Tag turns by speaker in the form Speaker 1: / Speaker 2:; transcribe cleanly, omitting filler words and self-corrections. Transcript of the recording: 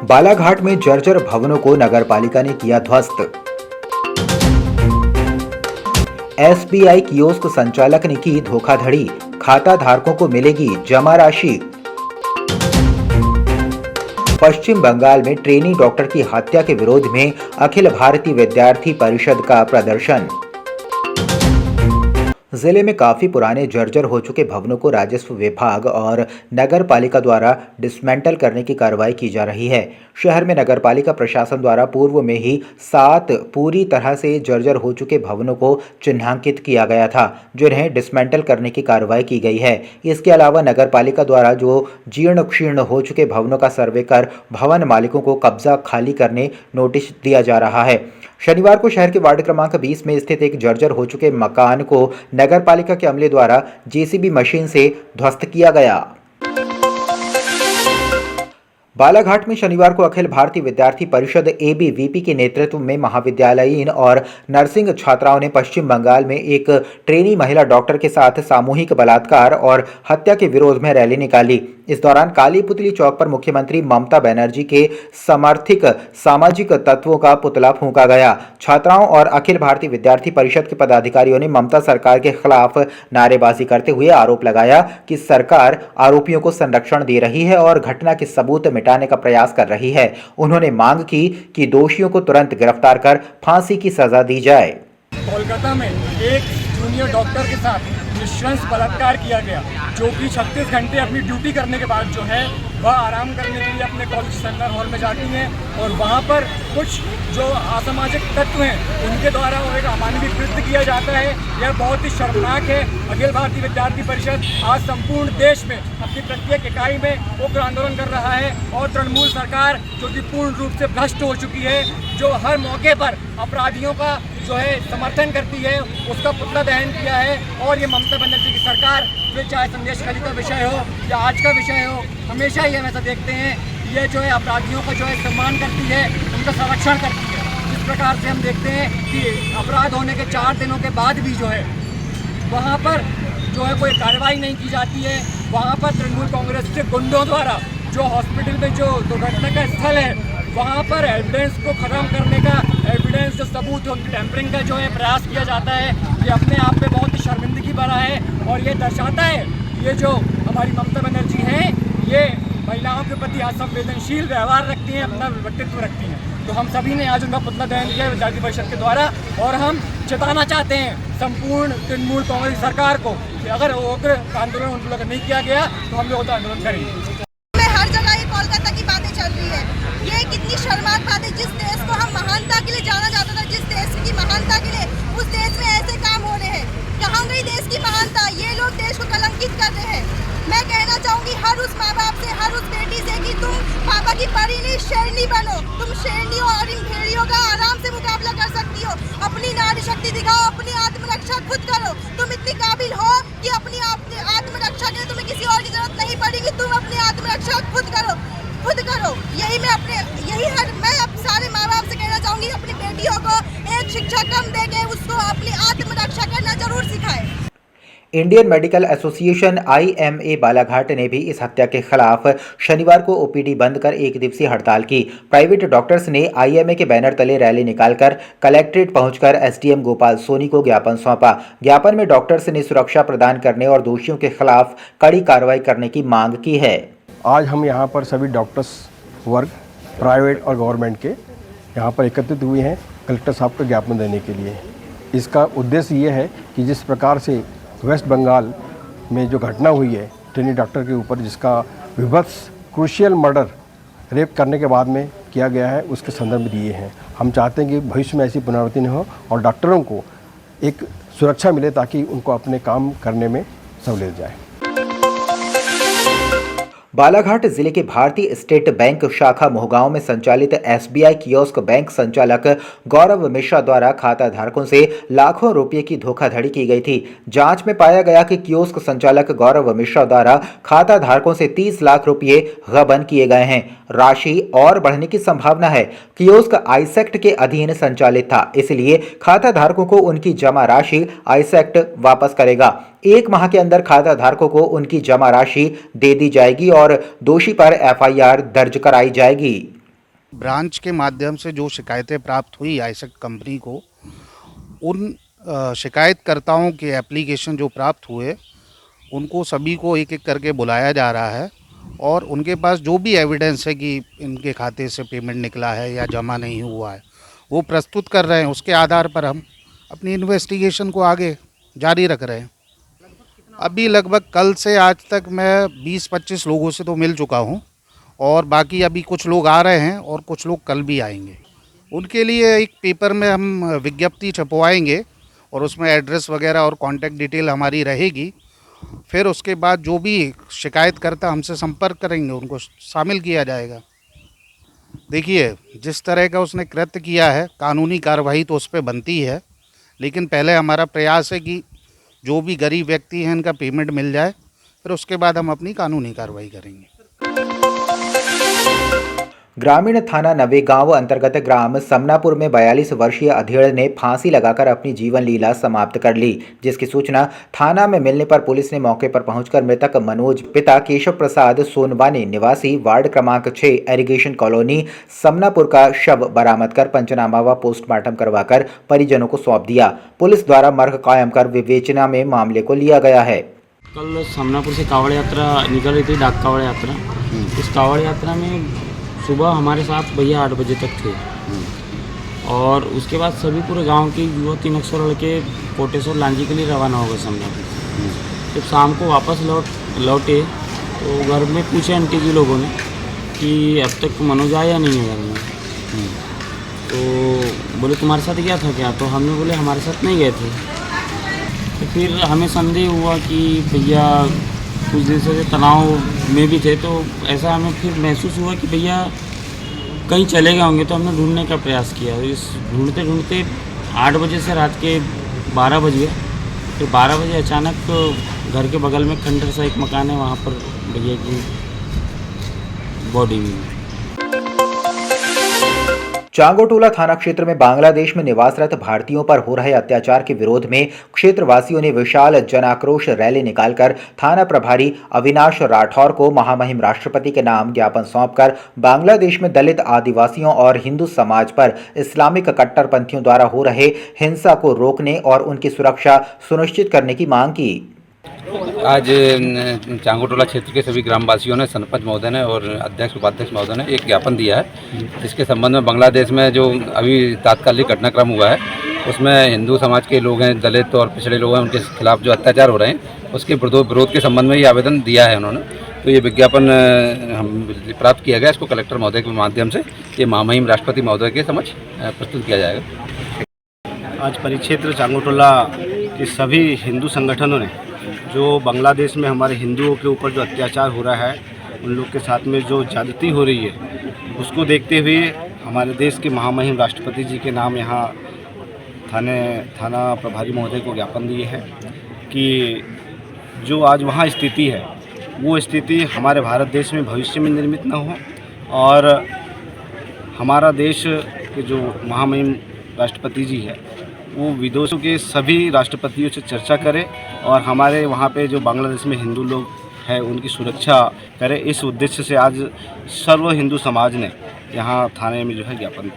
Speaker 1: बालाघाट में जर्जर भवनों को नगरपालिका ने किया ध्वस्त। एसबीआई कियोस्क संचालक ने की धोखाधड़ी, खाता धारकों को मिलेगी जमा राशि। पश्चिम बंगाल में ट्रेनी डॉक्टर की हत्या के विरोध में अखिल भारतीय विद्यार्थी परिषद का प्रदर्शन। जिले में काफी पुराने जर्जर हो चुके भवनों को राजस्व विभाग और नगर पालिका द्वारा डिसमेंटल करने की कार्रवाई की जा रही है। शहर में नगर पालिका प्रशासन द्वारा पूर्व में ही 7 पूरी तरह से जर्जर हो चुके भवनों को चिन्हांकित किया गया था, जिन्हें डिसमेंटल करने की कार्रवाई की गई है। इसके अलावा नगर पालिका द्वारा जो जीर्ण शीर्ण हो चुके भवनों का सर्वे कर भवन मालिकों को कब्जा खाली करने नोटिस दिया जा रहा है। शनिवार को शहर के वार्ड क्रमांक 20 में स्थित एक जर्जर हो चुके मकान को नगर पालिका के अमले द्वारा जेसीबी मशीन से ध्वस्त किया गया। बालाघाट में शनिवार को अखिल भारतीय विद्यार्थी परिषद एबीवीपी के नेतृत्व में महाविद्यालयीन और नर्सिंग छात्राओं ने पश्चिम बंगाल में एक ट्रेनी महिला डॉक्टर के साथ सामूहिक बलात्कार और हत्या के विरोध में रैली निकाली। इस दौरान काली पुतली चौक पर मुख्यमंत्री ममता बनर्जी के समर्थित सामाजिक तत्वों का पुतला फूंका गया। छात्राओं और अखिल भारतीय विद्यार्थी परिषद के पदाधिकारियों ने ममता सरकार के खिलाफ नारेबाजी करते हुए आरोप लगाया कि सरकार आरोपियों को संरक्षण दे रही है और घटना के सबूत मिटाने का प्रयास कर रही है। उन्होंने मांग की कि दोषियों को तुरंत गिरफ्तार कर फांसी की सजा दी जाए।
Speaker 2: कोलकाता में एक जूनियर डॉक्टर के साथ नृशंस बलात्कार किया गया, जो कि 36 घंटे अपनी ड्यूटी करने के बाद जो है वह आराम करने के लिए अपने कॉलेज सेमिनार हॉल में जाती हैं और वहाँ पर कुछ जो असामाजिक तत्व हैं उनके द्वारा एक अमानवीय कृत्य किया जाता है। यह बहुत ही शर्मनाक है। अखिल भारतीय विद्यार्थी परिषद आज संपूर्ण देश में अपनी प्रत्येक इकाई में उग्र आंदोलन कर रहा है और तृणमूल सरकार जो कि पूर्ण रूप से भ्रष्ट हो चुकी है, जो हर मौके पर अपराधियों का जो है समर्थन करती है, उसका पुतला दहन किया है। और ये ममता बनर्जी की सरकार, ये चाहे संदेश खाली का विषय हो या आज का विषय हो, हमेशा ही हम ऐसा देखते हैं ये जो है अपराधियों का जो है सम्मान करती है, उनका संरक्षण करती है। इस प्रकार से हम देखते हैं कि अपराध होने के 4 दिनों के बाद भी जो है वहाँ पर जो है कोई कार्रवाई नहीं की जाती है। वहाँ पर तृणमूल कांग्रेस के गुंडों द्वारा जो हॉस्पिटल में जो दुर्घटना का स्थल है वहाँ पर एविडेंस को ख़त्म करने का, एविडेंस जो सबूत है उनकी टैंपरिंग का जो है प्रयास किया जाता है। ये अपने आप में बहुत ही शर्मिंदगी भरा है और ये दर्शाता है ये जो हमारी ममता बनर्जी हैं ये महिलाओं के प्रति असंवेदनशील व्यवहार रखती हैं, अपना व्यक्तित्व रखती हैं। तो हम सभी ने आज उनका पुतला दहन किया विद्यार्थी परिषद के द्वारा और हम चेताना चाहते हैं संपूर्ण तृणमूल कांग्रेस सरकार को कि अगर उग्र आंदोलन उन लोगों का नहीं किया गया तो हम लोग आंदोलन करेंगे।
Speaker 3: हर जगह ये कोलकाता की बातें चल रही है। ये कितनी शर्मनाक बात है। जिस देश को हम महानता के लिए जाना जाता था, जिस देश की महानता के लिए, उस देश में ऐसे काम हो रहे हैं। कहाँ गई देश की महानता? ये लोग देश को कलंकित कर रहे हैं। मैं कहना चाहूँगी हर उस माँ बाप से, हर उस बेटी से कि तुम पापा की परी नहीं शेरनी बनो। तुम शेरनियों और इन भेड़ियों का आराम से मुकाबला कर सकती हो। अपनी नारी शक्ति दिखाओ, अपनी आत्मरक्षा खुद करो। तुम इतनी काबिल हो कि अपनी आत्मरक्षा के लिए तुम्हें किसी और की जरूरत नहीं पड़ेगी। तुम अपनी आत्मरक्षा खुद करो, खुद करो। मैं अब सारे माँ बाप से कहना चाहूँगी अपनी बेटियों को एक शिक्षा कम देके उसको अपनी आत्मरक्षा करना जरूर सिखाए।
Speaker 1: Indian medical association IMA Balaghat ने भी इस हत्या के खिलाफ शनिवार को OPD बंद कर 1 दिवसीय हड़ताल की। प्राइवेट डॉक्टर्स ने IMA के बैनर तले रैली निकालकर कलेक्ट्रेट पहुंचकर SDM गोपाल सोनी को ज्ञापन सौंपा। ज्ञापन में डॉक्टर्स ने सुरक्षा प्रदान करने और दोषियों के खिलाफ कड़ी कार्रवाई करने की मांग की है।
Speaker 4: आज हम यहाँ पर सभी डॉक्टर्स वर्ग प्राइवेट और गवर्नमेंट के यहाँ पर एकत्रित हुए हैं कलेक्टर साहब को ज्ञापन देने के लिए। इसका उद्देश्य ये है कि जिस प्रकार से वेस्ट बंगाल में जो घटना हुई है ट्रेनी डॉक्टर के ऊपर, जिसका विभत्स क्रूशियल मर्डर रेप करने के बाद में किया गया है, उसके संदर्भ दिए हैं। हम चाहते हैं कि भविष्य में ऐसी पुनरावृत्ति न हो और डॉक्टरों को एक सुरक्षा मिले ताकि उनको अपने काम करने में सहूलियत जाए।
Speaker 1: बालाघाट जिले के भारतीय स्टेट बैंक शाखा मोहगांव में संचालित SBI कियोस्क बैंक संचालक गौरव मिश्रा द्वारा खाता धारकों से लाखों रुपए की धोखाधड़ी की गई थी। जांच में पाया गया कि कियोस्क संचालक गौरव मिश्रा द्वारा खाता धारकों से 30 लाख रुपए गबन किए गए हैं। राशि और बढ़ने की संभावना है। कियोस्क आईसेक्ट के अधीन संचालित था, इसलिए खाता धारकों को उनकी जमा राशि आईसेक्ट वापस करेगा। 1 माह के अंदर खाता धारकों को उनकी जमा राशि दे दी जाएगी और दोषी पर FIR दर्ज कराई जाएगी।
Speaker 5: ब्रांच के माध्यम से जो शिकायतें प्राप्त हुई आईसेक्ट कंपनी को, उन शिकायतकर्ताओं के एप्लीकेशन जो प्राप्त हुए उनको सभी को एक एक करके बुलाया जा रहा है और उनके पास जो भी एविडेंस है कि इनके खाते से पेमेंट निकला है या जमा नहीं हुआ है वो प्रस्तुत कर रहे हैं। उसके आधार पर हम अपनी इन्वेस्टिगेशन को आगे जारी रख रहे हैं। अभी लगभग कल से आज तक मैं 20-25 लोगों से तो मिल चुका हूं और बाकी अभी कुछ लोग आ रहे हैं और कुछ लोग कल भी आएंगे। उनके लिए एक पेपर में हम विज्ञप्ति छपवाएंगे और उसमें एड्रेस वगैरह और कॉन्टैक्ट डिटेल हमारी रहेगी। फिर उसके बाद जो भी शिकायतकर्ता हमसे संपर्क करेंगे उनको शामिल किया जाएगा। देखिए, जिस तरह का उसने कृत्य किया है कानूनी कार्रवाई तो उस पर बनती है, लेकिन पहले हमारा प्रयास है कि जो भी गरीब व्यक्ति हैं इनका पेमेंट मिल जाए, फिर उसके बाद हम अपनी कानूनी कार्रवाई करेंगे।
Speaker 1: ग्रामीण थाना नवेगांव अंतर्गत ग्राम समनापुर में 42 वर्षीय अधेड़ ने फांसी लगाकर अपनी जीवन लीला समाप्त कर ली, जिसकी सूचना थाना में मिलने पर पुलिस ने मौके पर पहुंचकर मृतक मनोज पिता केशव प्रसाद सोनवानी निवासी वार्ड क्रमांक 6 एरीगेशन कॉलोनी समनापुर का शव बरामद कर पंचनामा व पोस्टमार्टम करवाकर परिजनों को सौंप दिया। पुलिस द्वारा मर्ग कायम कर विवेचना में मामले को लिया गया है।
Speaker 6: कल समनापुर से कावड़ यात्रा निकल रही थी, डाक कावड़ यात्रा। इस कावड़ यात्रा में सुबह हमारे साथ भैया 8 बजे तक थे और उसके बाद सभी पूरे गांव के युवा 300 लड़के कोटेश्वर लांजी के लिए रवाना हो गए समनापुर। जब शाम को वापस लौटे तो घर में पूछे आंटी जी लोगों ने कि अब तक मनोज आया नहीं है घर में। तो बोले तुम्हारे साथ गया था क्या? तो हमने बोले हमारे साथ नहीं गए थे। तो फिर हमें संदेह हुआ कि भैया कुछ दिन से तनाव में भी थे, तो ऐसा हमें फिर महसूस हुआ कि भैया कहीं चले गए होंगे। तो हमने ढूंढने का प्रयास किया। इस ढूंढते ढूंढते 8 बजे से रात के 12 बज गए। फिर 12 बजे अचानक घर के बगल में खंडर सा एक मकान है, वहाँ पर भैया की बॉडी मिली।
Speaker 1: चांगोटोला थाना क्षेत्र में बांग्लादेश में निवासरत भारतीयों पर हो रहे अत्याचार के विरोध में क्षेत्रवासियों ने विशाल जनाक्रोश रैली निकालकर थाना प्रभारी अविनाश राठौर को महामहिम राष्ट्रपति के नाम ज्ञापन सौंपकर बांग्लादेश में दलित आदिवासियों और हिंदू समाज पर इस्लामिक कट्टरपंथियों द्वारा हो रहे हिंसा को रोकने और उनकी सुरक्षा सुनिश्चित करने की मांग की।
Speaker 7: आज चांगोटोला क्षेत्र के सभी ग्रामवासियों ने सरपंच महोदय ने और अध्यक्ष उपाध्यक्ष महोदय ने एक ज्ञापन दिया है, जिसके संबंध में बांग्लादेश में जो अभी तात्कालिक घटनाक्रम हुआ है उसमें हिंदू समाज के लोग हैं, दलित और पिछड़े लोग हैं, उनके खिलाफ जो अत्याचार हो रहे हैं उसके विरोध के संबंध में ये आवेदन दिया है उन्होंने। तो ये विज्ञापन हम प्राप्त किया गया, इसको कलेक्टर महोदय के माध्यम से ये महामहिम राष्ट्रपति महोदय के समक्ष प्रस्तुत किया जाएगा।
Speaker 8: आज परिक्षेत्र चांगोटोला के सभी हिंदू संगठनों ने जो बांग्लादेश में हमारे हिंदुओं के ऊपर जो अत्याचार हो रहा है, उन लोग के साथ में जो ज्यादती हो रही है, उसको देखते हुए हमारे देश के महामहिम राष्ट्रपति जी के नाम यहाँ थाना प्रभारी महोदय को ज्ञापन दिए हैं कि जो आज वहाँ स्थिति है वो स्थिति हमारे भारत देश में भविष्य में निर्मित न हो और हमारा देश के जो महामहिम राष्ट्रपति जी है वो विदेशों के सभी राष्ट्रपतियों से चर्चा करें और हमारे वहाँ पे जो बांग्लादेश में हिंदू लोग हैं उनकी सुरक्षा करें। इस उद्देश्य से आज सर्व हिंदू समाज ने यहाँ थाने में जो है ज्ञापन